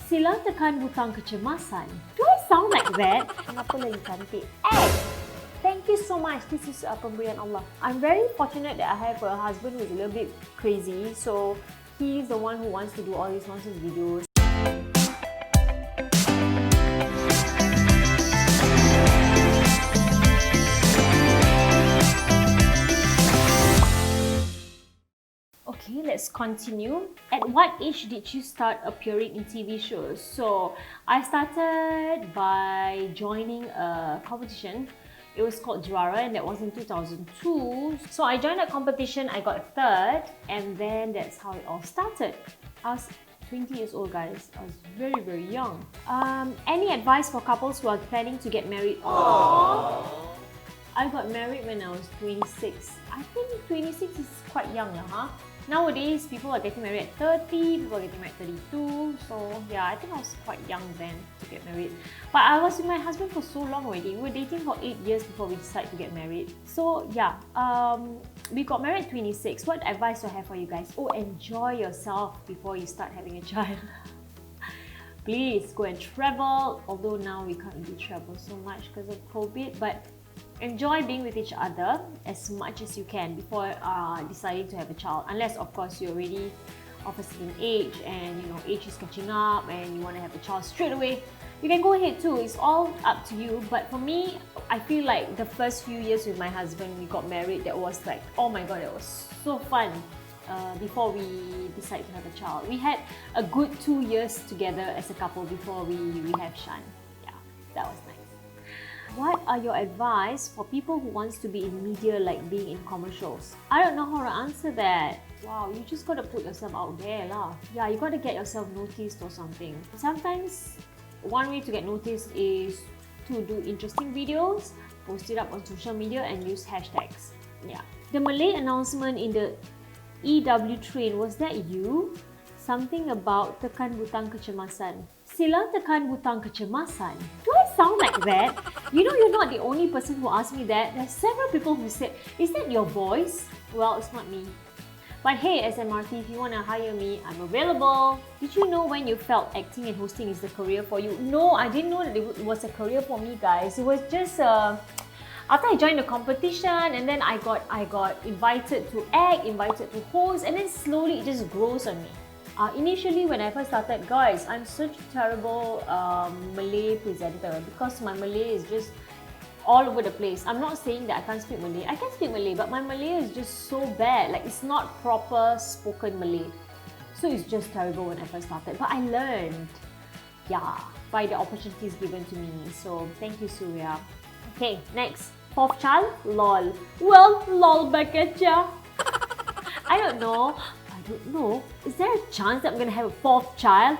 Sila tekan butang kecemasan. Do I sound like that? Kenapa lagi cantik? Hey! Thank you so much. This is pemberian Allah. I'm very fortunate that I have a husband who's a little bit crazy. So, he's the one who wants to do all these nonsense videos. Okay, let's continue. At what age did you start appearing in TV shows? So, I started by joining a competition. It was called Chiron, and that was in 2002. So, I joined that competition, I got third, and then that's how it all started. I was 20 years old, guys. I was very, very young. Any advice for couples who are planning to get married? Aww. I got married when I was 26. I think 26 is quite young, huh? Nowadays, people are getting married at 30, people are getting married at 32. So yeah, I think I was quite young then to get married. But I was with my husband for so long already. We were dating for 8 years before we decided to get married. So yeah, we got married at 26. What advice do I have for you guys? Oh, enjoy yourself before you start having a child. Please go and travel. Although now we can't really travel so much because of COVID, but enjoy being with each other as much as you can before deciding to have a child. Unless, of course, you're already of a certain age and age is catching up and you want to have a child straight away. You can go ahead too. It's all up to you. But for me, I feel like the first few years with my husband, we got married. That was like, oh my god, it was so fun. Before we decided to have a child, we had a good 2 years together as a couple before we have Shan. Yeah, that was nice. What are your advice for people who wants to be in media, like being in commercials? I don't know how to answer that. Wow, you just gotta put yourself out there lah. Yeah, you gotta get yourself noticed or something. Sometimes, one way to get noticed is to do interesting videos, post it up on social media and use hashtags. Yeah. The Malay announcement in the EW train, was that you? Something about tekan butang kecemasan. Sila tekan butang kecemasan. Do I sound like that? You're not the only person who asked me that. There's several people who said, is that your voice? Well, it's not me. But hey, SMRT, if you want to hire me, I'm available. Did you know when you felt acting and hosting is the career for you? No, I didn't know that it was a career for me, guys. It was just after I joined the competition, and then I got invited to act, invited to host, and then slowly it just grows on me. Initially, when I first started, guys, I'm such a terrible Malay presenter because my Malay is just all over the place. I'm not saying that I can't speak Malay. I can speak Malay, but my Malay is just so bad. Like, it's not proper spoken Malay. So it's just terrible when I first started. But I learned, yeah, by the opportunities given to me. So thank you, Surya. Okay, next. Fourth child? LOL. Well, LOL bakacha. I don't know. Is there a chance that I'm gonna have a fourth child?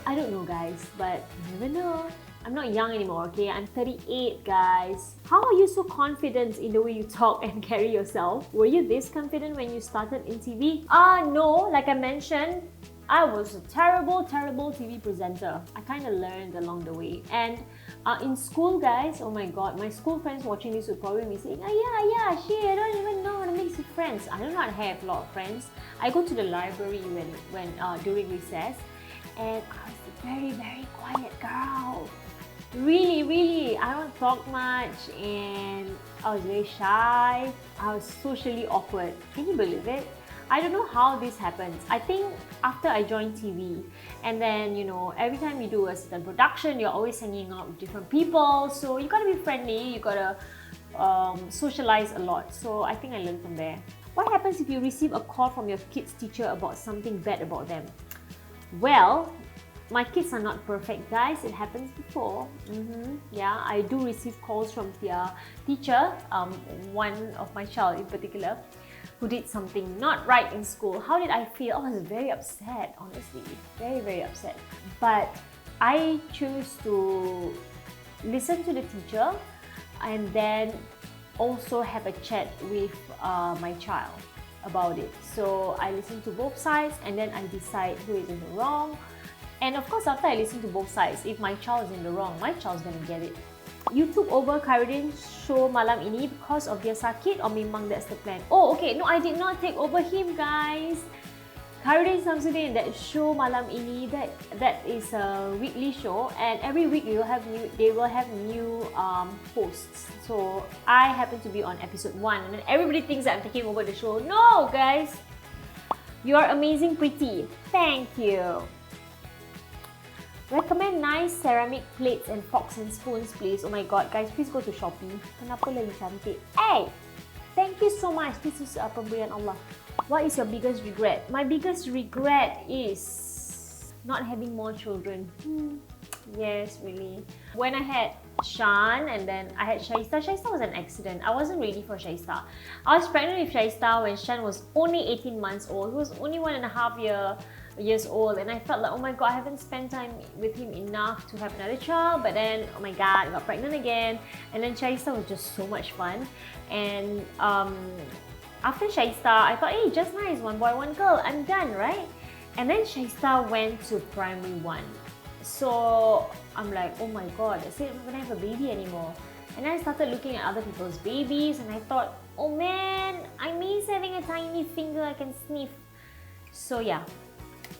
I don't know, guys, but you never know. I'm not young anymore, okay? I'm 38, guys. How are you so confident in the way you talk and carry yourself? Were you this confident when you started in TV? No, like I mentioned, I was a terrible TV presenter. I kind of learned along the way. And in school, guys, oh my god, my school friends watching this would probably be saying, yeah, shit, I don't even know how to make friends. I do not have a lot of friends. I go to the library when during recess, and I was a very, very quiet girl. Really, I don't talk much, and I was very shy. I was socially awkward. Can you believe it? I don't know how this happens. I think after I joined TV, and then every time you do a certain production, you're always hanging out with different people. So you gotta be friendly, you gotta socialize a lot. So I think I learned from there. What happens if you receive a call from your kid's teacher about something bad about them? Well, my kids are not perfect, guys. It happens before. Yeah, I do receive calls from their teacher, one of my child in particular, who did something not right in school. How did I feel? I was very upset, honestly. Very, very upset. But I choose to listen to the teacher and then also have a chat with my child about it. So I listen to both sides and then I decide who is in the wrong. And of course, after I listen to both sides, if my child is in the wrong, my child's gonna get it. You took over Khairuddin's show malam ini because of dia sakit or memang that's the plan? Oh, okay. No, I did not take over him, guys. Khairudin Samsudin, that show Malam Ini, that is a weekly show, and every week they will have new hosts. So I happen to be on episode 1, and then everybody thinks that I'm taking over the show. No, guys, you are amazing, pretty. Thank you. Recommend nice ceramic plates and forks and spoons, please. Oh my god, guys, please go to Shopee. Kenapa lagi cantik? Hey! Thank you so much. This is pemberian Allah. What is your biggest regret? My biggest regret is not having more children. Yes, really. When I had Shan and then I had Shaista, Shaista was an accident. I wasn't ready for Shaista. I was pregnant with Shaista when Shan was only 18 months old. He was only 1.5 years old, and I felt like, oh my god, I haven't spent time with him enough to have another child. But then, oh my god, I got pregnant again, and then Shaista was just so much fun. And after Shaista, I thought, hey, just nice, 1 boy, 1 girl, I'm done, right? And then Shaista went to primary 1. So I'm like, oh my god, I said I'm not gonna have a baby anymore. And then I started looking at other people's babies, and I thought, oh man, I miss having a tiny finger I can sniff. So yeah,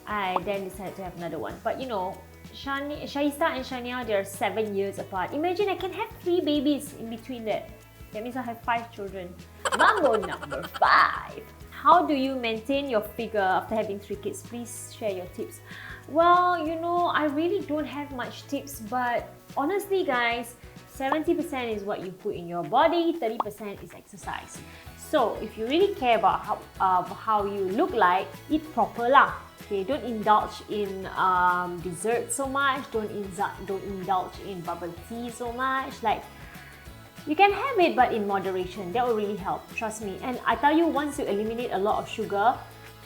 I then decided to have another one. But you know, Shaista and Shania, they're 7 years apart. Imagine I can have 3 babies in between that. That means I have 5 children. Mambo number 5. How do you maintain your figure after having 3 kids? Please share your tips. Well, you know, I really don't have much tips, but honestly guys, 70% is what you put in your body, 30% is exercise. So if you really care about how you look like, eat proper lah. Okay, don't indulge in dessert so much. Don't indulge in bubble tea so much. Like, you can have it, but in moderation. That will really help. Trust me. And I tell you, once you eliminate a lot of sugar,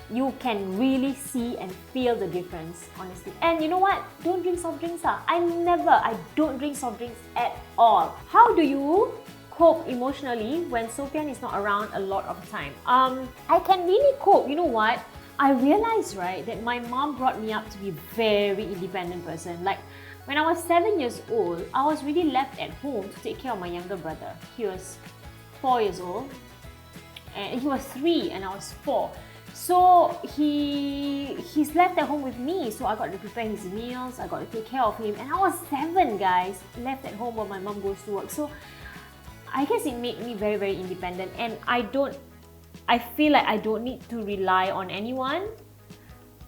you can really see and feel the difference, honestly. And you know what? Don't drink soft drinks. I don't drink soft drinks at all. How do you cope emotionally when Sofian is not around a lot of the time? I can really cope. You know what? I realized, right, that my mom brought me up to be a very independent person. Like, when I was 7 years old, I was really left at home to take care of my younger brother. He was 4 years old, and he was 3 and I was 4. So he's left at home with me. So I got to prepare his meals, I got to take care of him, and I was 7, guys, left at home while my mom goes to work. So I guess it made me very, very independent, and I feel like I don't need to rely on anyone.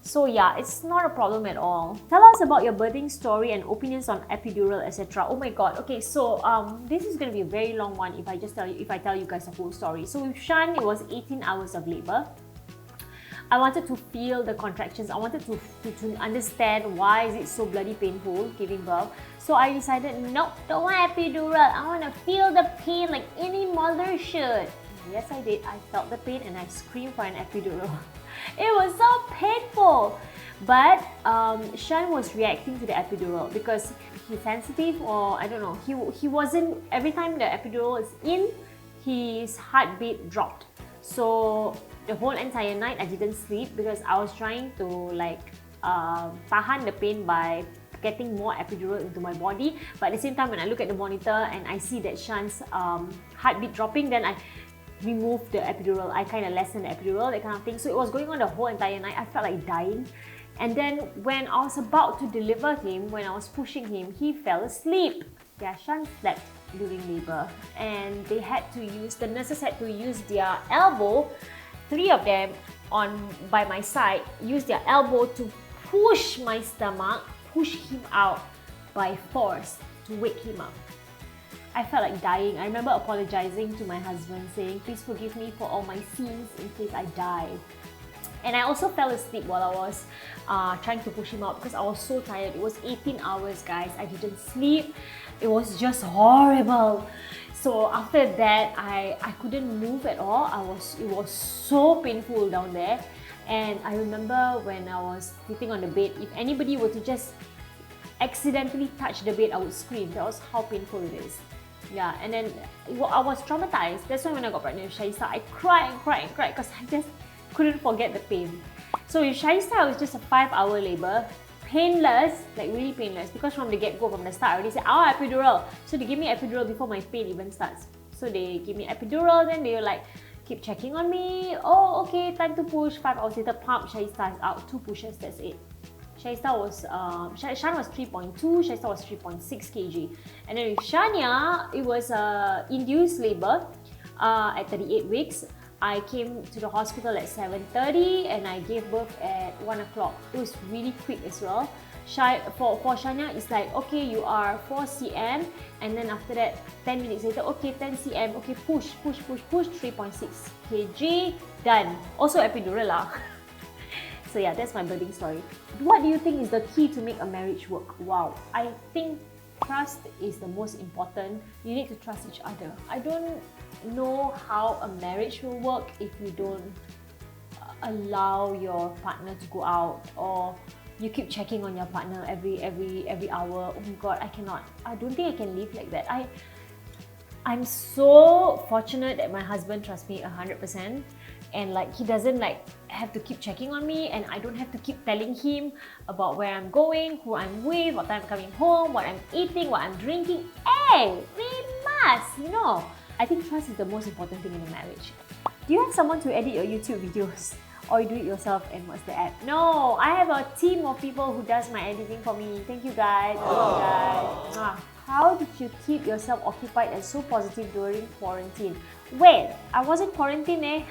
So yeah, it's not a problem at all. Tell us about your birthing story and opinions on epidural, etc. Oh my god. Okay, so this is going to be a very long one if I tell you guys the whole story. So with Shan, it was 18 hours of labor. I wanted to feel the contractions. I wanted to understand why is it so bloody painful giving birth. So I decided, nope, don't want epidural. I want to feel the pain like any mother should. Yes, I did. I felt the pain and I screamed for an epidural. It was so painful. But Shan was reacting to the epidural because he's sensitive, or I don't know. He wasn't, every time the epidural is in, his heartbeat dropped. So the whole entire night I didn't sleep because I was trying to like tahan the pain by getting more epidural into my body. But at the same time, when I look at the monitor and I see that Shan's heartbeat dropping, then I remove the epidural. I kind of lessen the epidural, that kind of thing. So it was going on the whole entire night. I felt like dying. And then when I was about to deliver him, when I was pushing him, he fell asleep. Yeah, Shan slept during labor, and the nurses had to use their elbow, 3 of them by my side, use their elbow to push my stomach, push him out by force to wake him up. I felt like dying. I remember apologizing to my husband, saying, please forgive me for all my sins in case I die. And I also fell asleep while I was trying to push him out because I was so tired. It was 18 hours, guys. I didn't sleep. It was just horrible. So after that, I couldn't move at all. It was so painful down there. And I remember when I was sitting on the bed, if anybody were to just accidentally touch the bed, I would scream. That was how painful it is. Yeah, and then I was traumatized. That's why when I got pregnant with Shaista, I cried and cried and cried because I just couldn't forget the pain. So with Shaista, it was just a 5-hour labor. Painless, like really painless, because from the get-go, from the start, I already said, oh, epidural. So they gave me epidural before my pain even starts. So they give me epidural, then they were like, keep checking on me. Oh, okay, time to push. 5 hours later, pump, Shaista is out. 2 pushes, that's it. Shaista was, Shan was 3.2, Shaista was 3.6 kg. And then with Shania, it was induced labor at 38 weeks. I came to the hospital at 7:30 and I gave birth at 1 o'clock. It was really quick as well. For Shania, it's like, okay, you are 4 cm, and then after that, 10 minutes later, okay, 10 cm, okay, push, 3.6 kg, done. Also epidural lah. So yeah, that's my birthing story. What do you think is the key to make a marriage work? Wow, I think trust is the most important. You need to trust each other. I don't know how a marriage will work if you don't allow your partner to go out, or you keep checking on your partner every hour. Oh my god, I cannot. I don't think I can live like that. I'm so fortunate that my husband trusts me 100%, and like he doesn't like have to keep checking on me, and I don't have to keep telling him about where I'm going, who I'm with, what time I'm coming home, what I'm eating, what I'm drinking. Hey, we must, you know. I think trust is the most important thing in a marriage. Do you have someone to edit your YouTube videos? Or you do it yourself and what's the app? No, I have a team of people who does my editing for me. Thank you guys. Thank you guys. How did you keep yourself occupied and so positive during quarantine? Wait, I wasn't quarantined eh?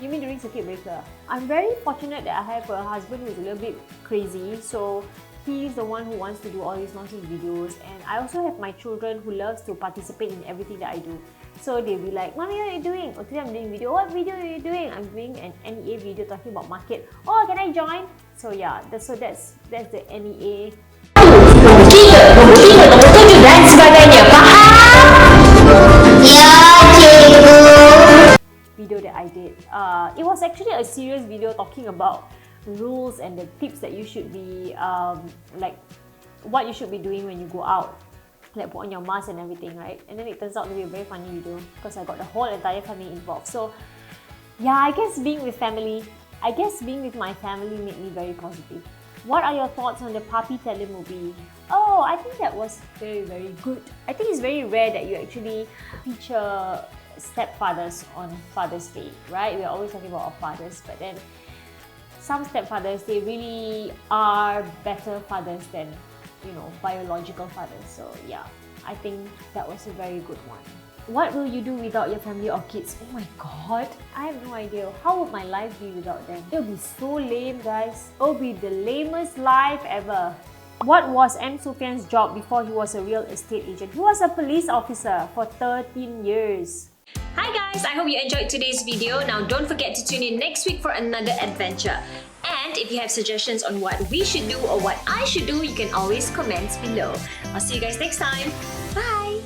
You mean during circuit breaker? I'm very fortunate that I have a husband who's a little bit crazy. So he's the one who wants to do all these nonsense videos, and I also have my children who loves to participate in everything that I do. So they'll be like, Mommy, what are you doing? Oh, today I'm doing video. What video are you doing? I'm doing an NEA video talking about market. Oh, can I join? So yeah, that's the NEA. Dan sebagainya, video that I did. It was actually a serious video talking about rules and the tips that you should be like what you should be doing when you go out, like put on your mask and everything, right? And then it turns out to be a very funny video because I got the whole entire family involved. So yeah, I guess being with my family made me very positive. What are your thoughts on the puppy telemovie? Oh, I think that was very, very good. I think it's very rare that you actually feature stepfathers on Father's Day, right? We're always talking about our fathers, but then some stepfathers, they really are better fathers than, you know, biological fathers. So yeah, I think that was a very good one. What will you do without your family or kids? Oh my god, I have no idea. How would my life be without them? It'll be so lame, guys. It'll be the lamest life ever. What was M. Sufyan's job before he was a real estate agent? He was a police officer for 13 years. Hi guys, I hope you enjoyed today's video. Now don't forget to tune in next week for another adventure. And if you have suggestions on what we should do or what I should do, you can always comment below. I'll see you guys next time. Bye!